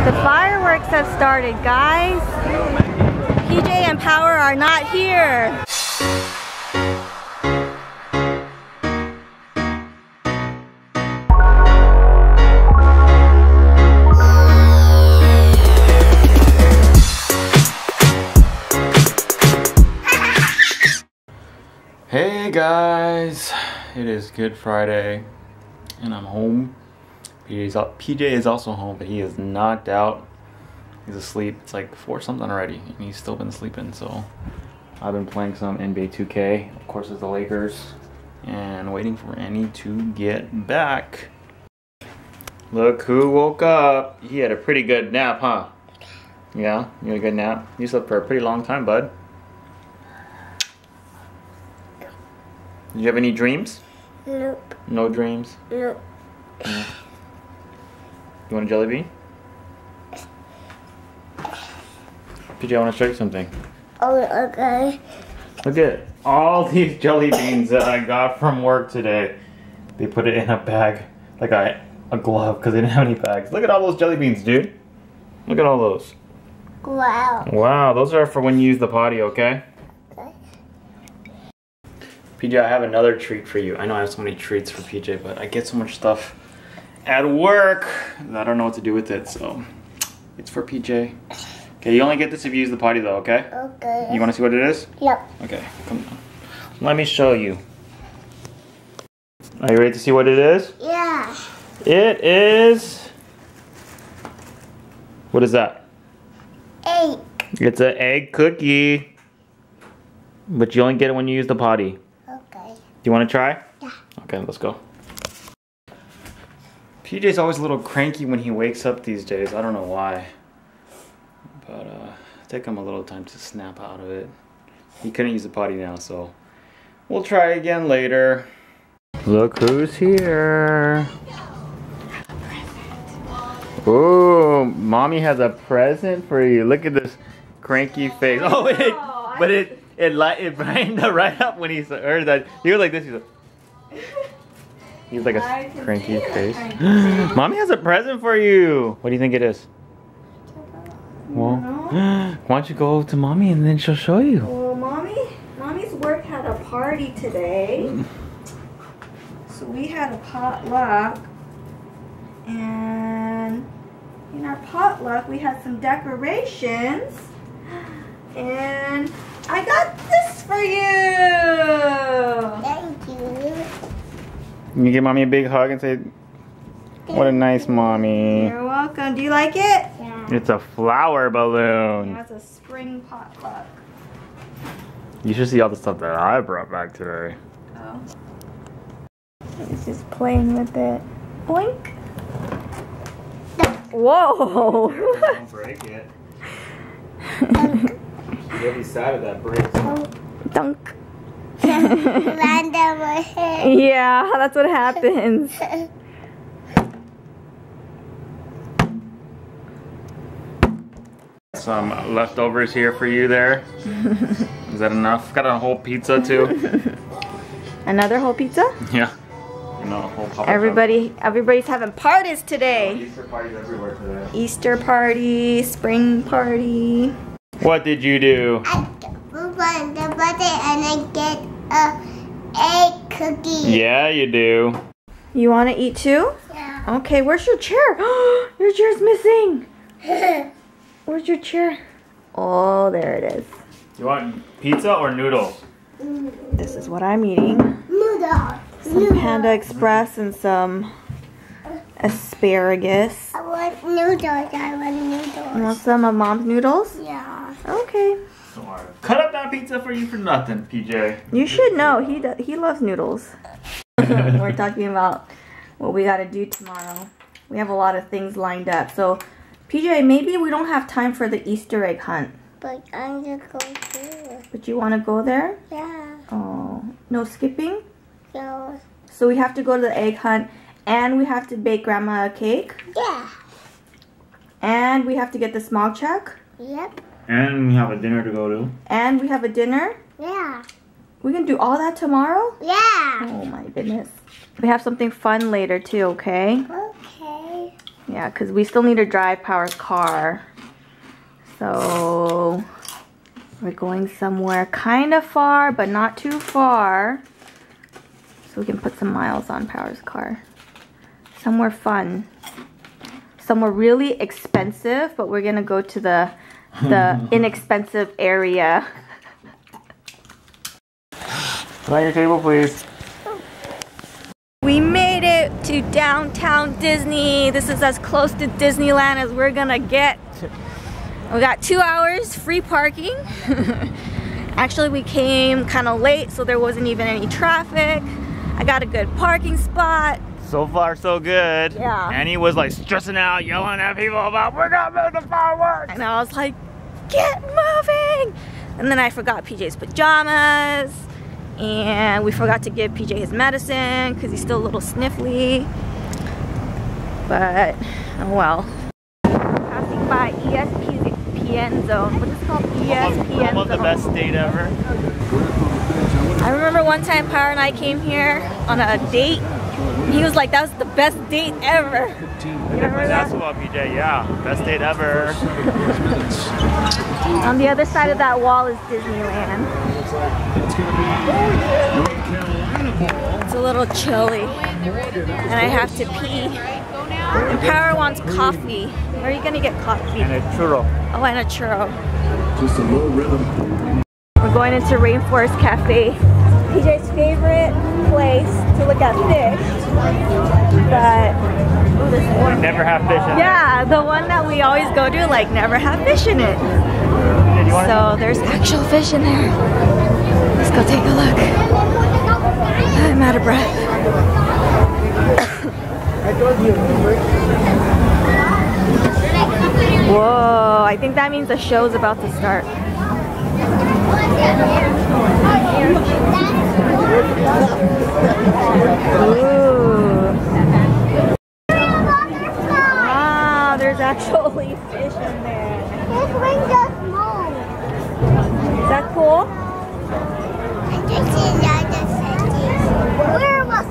The fireworks have started, guys. PJ and Power are not here. Hey guys, it is Good Friday and I'm home. PJ is also home, but he is knocked out. He's asleep. It's like 4 something already and he's still been sleeping, so I've been playing some NBA 2K. Of course it's the Lakers and waiting for Annie to get back. Look who woke up. He had a pretty good nap, huh? Yeah, you had a good nap? You slept for a pretty long time, bud. Did you have any dreams? Nope. No dreams? Nope. No. You want a jelly bean? PJ, I want to show you something. Oh, okay. Look at all these jelly beans that I got from work today. They put it in a bag, like a glove, because they didn't have any bags. Look at all those jelly beans, dude. Look at all those. Wow. Wow, those are for when you use the potty, okay? PJ, I have another treat for you. I know I have so many treats for PJ, but I get so much stuff at work that I don't know what to do with it, so it's for PJ. Okay, you only get this if you use the potty though, okay? Okay. You want to see what it is? Yep. Okay, come on. Let me show you. Are you ready to see what it is? Yeah. It is... What is that? Egg. It's an egg cookie. But you only get it when you use the potty. Okay. Do you want to try? Yeah. Okay, let's go. PJ's always a little cranky when he wakes up these days. I don't know why. But take him a little time to snap out of it. He couldn't use the potty now, so we'll try again later. Look who's here. Ooh, Mommy has a present for you. Look at this cranky face. Oh, it brightened right up when he heard that. He was like this. He's like a cranky face. Mommy has a present for you. What do you think it is? Well, why don't you go to Mommy and then she'll show you. Well, Mommy's work had a party today. So we had a potluck. And in our potluck, we had some decorations. And I got this for you! Thank you. Can you give Mommy a big hug and say, what a nice Mommy. You're welcome. Do you like it? Yeah. It's a flower balloon. Yeah, it's a spring potluck. You should see all the stuff that I brought back today. Oh. He's just playing with it. Boink. Whoa! Don't break it. You'll be sad if that breaks. Dunk. Land on my head. Yeah, that's what happens. Some leftovers here for you there. Is that enough? Got a whole pizza too. Another whole pizza? Yeah. And a whole Papa Everybody's having parties today. Easter parties everywhere today. Easter party, spring party. What did you do? I open the button and I get a egg cookie. Yeah, you do. You want to eat too? Yeah. Okay, where's your chair? Your chair's missing. Where's your chair? Oh, there it is. You want pizza or noodles? This is what I'm eating. Noodles. Some Panda Express and some asparagus. I want noodles. I want noodles. You want some of Mom's noodles? Yeah. Okay. Cut up that pizza for you for nothing, PJ. You should know, he loves noodles. We're talking about what we gotta do tomorrow. We have a lot of things lined up. So, PJ, maybe we don't have time for the Easter egg hunt. But I'm gonna go there. But you wanna go there? Yeah. Oh, no skipping? No. So we have to go to the egg hunt and we have to bake Grandma a cake? Yeah. And we have to get the smog check? Yep. And we have a dinner to go to. And we have a dinner? Yeah. We can do all that tomorrow? Yeah. Oh my goodness. We have something fun later too, okay? Okay. Yeah, because we still need to drive Power's car. So we're going somewhere kind of far, but not too far. So we can put some miles on Power's car. Somewhere fun. Somewhere really expensive, but we're gonna go to the inexpensive area. On your table, please. We made it to downtown Disney. This is as close to Disneyland as we're gonna get. We got 2 hours free parking. Actually, we came kind of late, so there wasn't even any traffic. I got a good parking spot. So far, so good. Yeah. Annie was like stressing out, yelling at people about, we're not moving the fireworks. And I was like, get moving! And then I forgot PJ's pajamas. And we forgot to give PJ his medicine because he's still a little sniffly. But, oh well. Passing by ESPN zone. What is it called? ESPN Almost the zone. best date ever. I remember one time Power and I came here on a date. He was like, that was the best date ever. You remember that? Basketball, PJ, yeah. Best date ever. On the other side of that wall is Disneyland. It's a little chilly. And I have to pee. And Power wants coffee. Where are you going to get coffee? And a churro. Oh, and a churro. Just a low rhythm. We're going into Rainforest Cafe. PJ's favorite place to look at fish. But ooh, this one. Never have fish in Yeah, the one that we always go to, like, never have fish in it. So there's actual fish in there. Let's go take a look. I'm out of breath. Whoa, I think that means the show's about to start. Ooh. Wow, there's actually fish in there. This ring just moved. Is that cool? I just see that just said this. Where was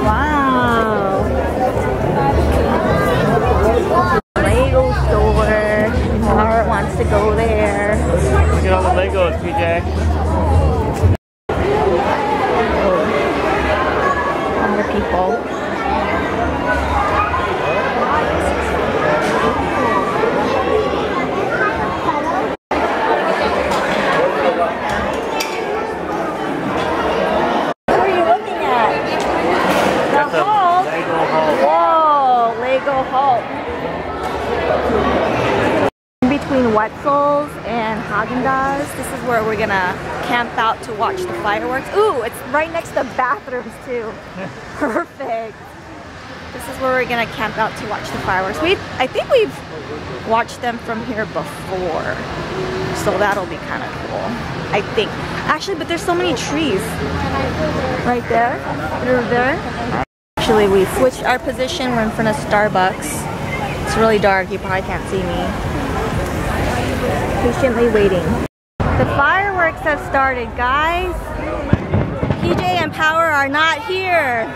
Wow. Lego store. Power wants to go there. Look at all the Legos, PJ. More people. What are you looking at? The Hulk? Lego Hulk. Whoa, Lego Hulk. In between Wetzel's and Haagen-Dazs, this is where we're gonna camp out to watch the fireworks. Ooh, it's right next to bathrooms too. Perfect. This is where we're gonna camp out to watch the fireworks. I think we've watched them from here before, so that'll be kind of cool. I think. Actually, but there's so many trees. Right there, right there. Actually, we switched our position. We're in front of Starbucks. It's really dark. You probably can't see me. Patiently waiting. The fireworks have started, guys. PJ and Power are not here.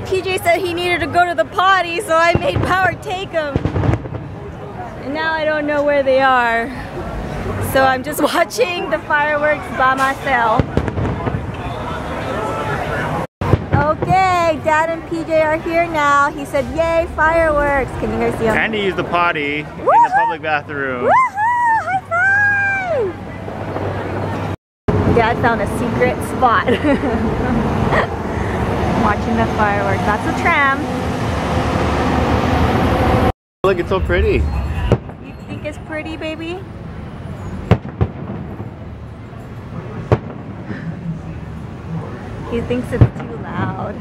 PJ said he needed to go to the potty, so I made Power take him. And now I don't know where they are. So I'm just watching the fireworks by myself. Okay, Dad and PJ are here now. He said, yay, fireworks. Can you guys see them? Andy used the potty in the public bathroom. Woohoo! High five! Dad found a secret spot. Watching the fireworks. That's a tram. Look, it's so pretty. You think it's pretty, baby? He thinks it's too loud.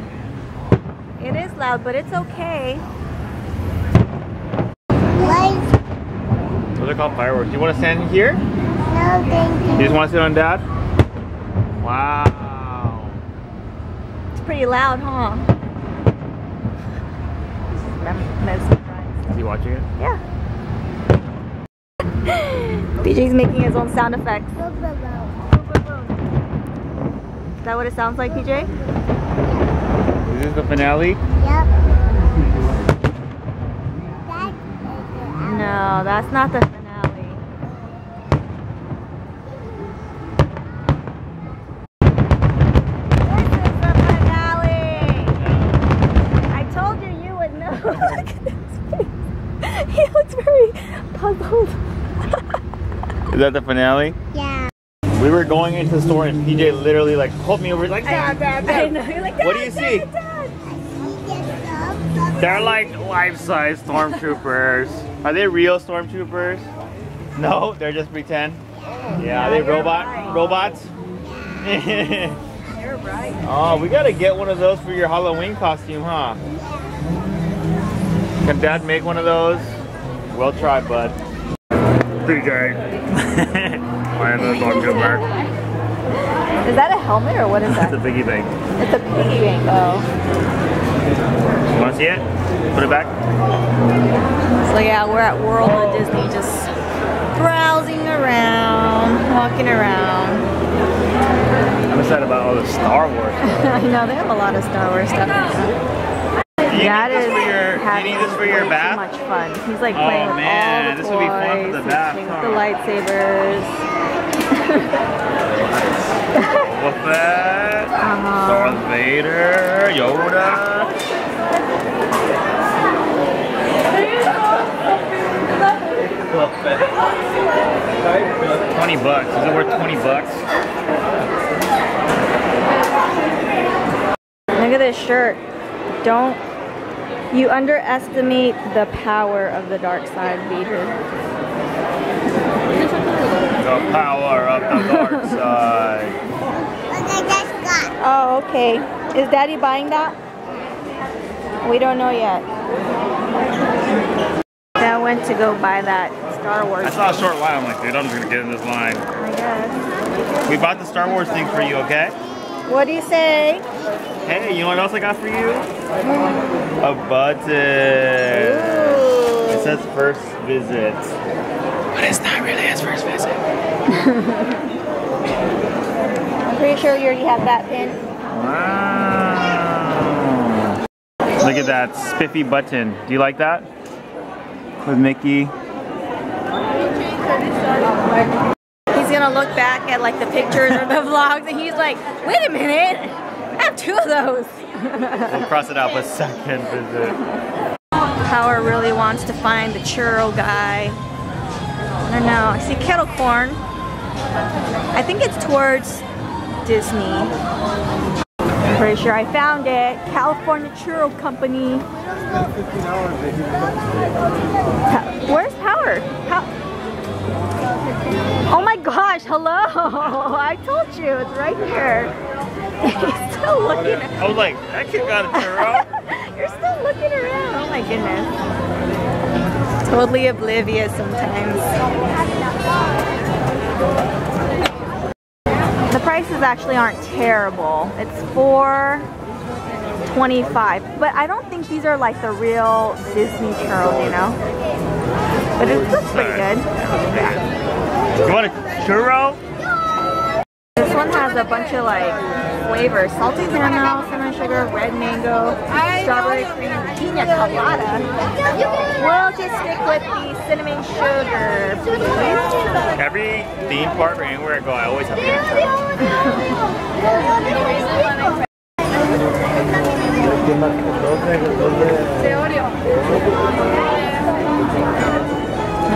It is loud, but it's okay. Those are called fireworks. Do you want to stand here? No, thank you. You just want to sit on Dad? Wow. It's pretty loud, huh? Mesmerized. Is he watching it? Yeah. PJ's making his own sound effects. Is that what it sounds like, PJ? Is this the finale? Yep. No, that's not the finale. This is the finale! I told you you would know. Look at his face. He looks very puzzled. Is that the finale? Yeah. We were going into the store and PJ literally like pulled me over like, Dad, Dad, Dad. I know, you're like, What do you see? Dad. They're like life-size stormtroopers. Are they real stormtroopers? No, they're just pretend. Yeah, are they you're right. robots? You're right. Oh, we gotta get one of those for your Halloween costume, huh? Can Dad make one of those? We'll try, bud. PJ. I am the stormtrooper. Is that a helmet or what is that? It's a piggy bank. It's a piggy bank, oh. You wanna see it? Put it back. So yeah, we're at World of Disney, just browsing around, walking around. I'm excited about all the Star Wars stuff. I know, they have a lot of Star Wars stuff. That is having this for your way bath? too much fun. He's like playing with all the this toys, would be fun for the bath, playing huh? with the lightsabers. What's that? Darth Vader, Yoda. $20. Is it worth $20? Look at this shirt. Don't you underestimate the power of the dark side, Vader. The power of the dark side. What I just got. Oh, okay. Is Daddy buying that? We don't know yet. Dad went to go buy that Star Wars. I saw a short line. I'm like, dude, I'm just gonna get in this line. I guess. We bought the Star Wars thing for you, okay? What do you say? Hey, you know what else I got for you? A button. Ooh. It says first visit. But it's not really his first visit. I'm pretty sure you already have that pin. Wow. Look at that spiffy button. Do you like that? With Mickey. He's gonna look back at like the pictures or the vlogs and he's like, wait a minute, I have 2 of those. We'll cross it out with second visit. Power really wants to find the churro guy. I don't know. I see kettle corn. I think it's towards Disney. I'm pretty sure I found it. California Churro Company. Where's Power? Oh my gosh, hello! I told you, it's right here. He's still looking. I was like, that kid got a churro. You're still looking around. Oh my goodness. Totally oblivious sometimes. The prices actually aren't terrible. It's $4.25, but I don't think these are like the real Disney churros, you know? But it looks pretty good. You want a churro? This one has a bunch of like flavors. Salty caramel, cinnamon sugar, red mango, strawberry cream, pina colada. We'll just stick with the cinnamon sugar, please. Every theme park or anywhere I go, I always have to get a churro.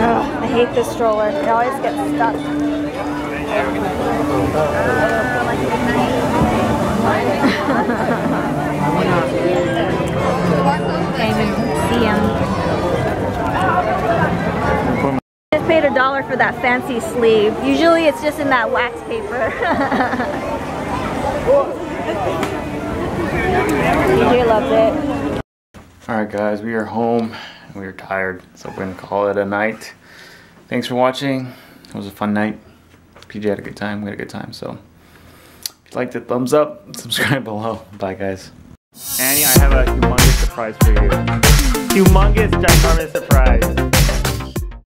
Oh, I hate this stroller. It always gets stuck. Can't even see him. I just paid $1 for that fancy sleeve. Usually it's just in that wax paper. DJ loves it. Alright guys, we are home and we are tired, so we're gonna call it a night. Thanks for watching. It was a fun night. PJ had a good time, we had a good time, so if you liked it, thumbs up, subscribe below. Bye guys. Annie, I have a humongous surprise for you. Humongous, ginormous surprise.